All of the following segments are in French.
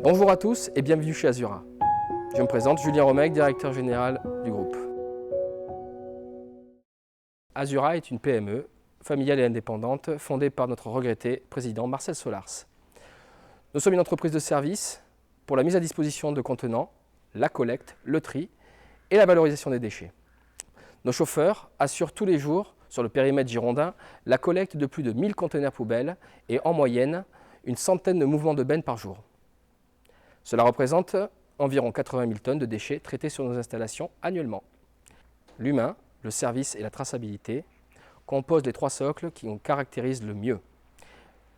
Bonjour à tous et bienvenue chez Azura. Je me présente, Julien Romec, directeur général du groupe. Azura est une PME, familiale et indépendante, fondée par notre regretté président Marcel Solars. Nous sommes une entreprise de service pour la mise à disposition de contenants, la collecte, le tri et la valorisation des déchets. Nos chauffeurs assurent tous les jours, sur le périmètre girondin, la collecte de plus de 1000 conteneurs poubelles et en moyenne, une centaine de mouvements de benne par jour. Cela représente environ 80 000 tonnes de déchets traités sur nos installations annuellement. L'humain, le service et la traçabilité composent les trois socles qui nous caractérisent le mieux.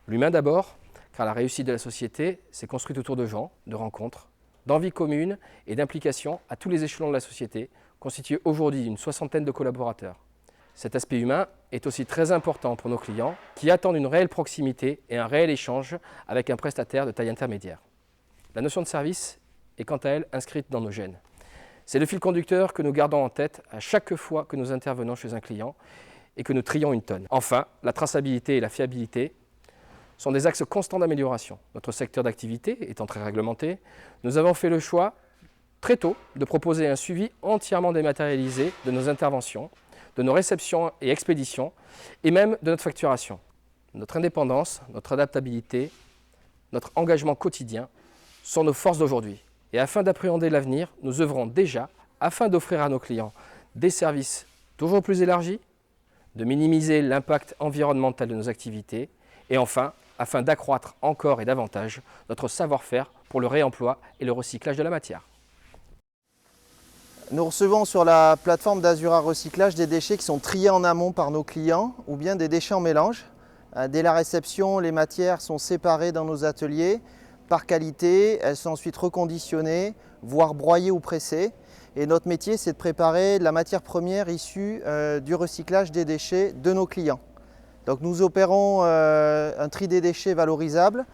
L'humain d'abord, car la réussite de la société s'est construite autour de gens, de rencontres, d'envie commune et d'implication à tous les échelons de la société, constituée aujourd'hui d'une soixantaine de collaborateurs. Cet aspect humain est aussi très important pour nos clients qui attendent une réelle proximité et un réel échange avec un prestataire de taille intermédiaire. La notion de service est quant à elle inscrite dans nos gènes. C'est le fil conducteur que nous gardons en tête à chaque fois que nous intervenons chez un client et que nous trions une tonne. Enfin, la traçabilité et la fiabilité sont des axes constants d'amélioration. Notre secteur d'activité étant très réglementé, nous avons fait le choix très tôt de proposer un suivi entièrement dématérialisé de nos interventions, de nos réceptions et expéditions et même de notre facturation. Notre indépendance, notre adaptabilité, notre engagement quotidien sont nos forces d'aujourd'hui. Et afin d'appréhender l'avenir, nous œuvrons déjà afin d'offrir à nos clients des services toujours plus élargis, de minimiser l'impact environnemental de nos activités et enfin, afin d'accroître encore et davantage notre savoir-faire pour le réemploi et le recyclage de la matière. Nous recevons sur la plateforme d'Azura Recyclage des déchets qui sont triés en amont par nos clients ou bien des déchets en mélange. Dès la réception, les matières sont séparées dans nos ateliers par qualité, elles sont ensuite reconditionnées, voire broyées ou pressées. Et notre métier, c'est de préparer la matière première issue du recyclage des déchets de nos clients. Donc nous opérons un tri des déchets valorisables,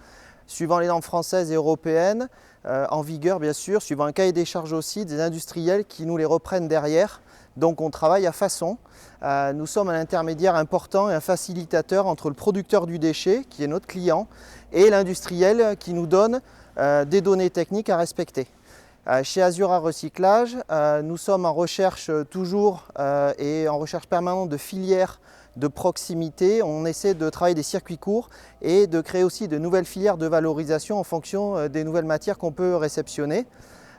suivant les normes françaises et européennes, en vigueur bien sûr, suivant un cahier des charges aussi des industriels qui nous les reprennent derrière. Donc on travaille à façon. Nous sommes un intermédiaire important et un facilitateur entre le producteur du déchet, qui est notre client, et l'industriel qui nous donne des données techniques à respecter. Chez Azura Recyclage, nous sommes en recherche toujours et en recherche permanente de filières de proximité. On essaie de travailler des circuits courts et de créer aussi de nouvelles filières de valorisation en fonction des nouvelles matières qu'on peut réceptionner.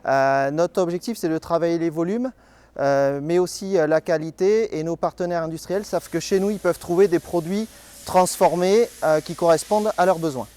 Notre objectif, c'est de travailler les volumes, mais aussi la qualité, et nos partenaires industriels savent que chez nous, ils peuvent trouver des produits transformés qui correspondent à leurs besoins.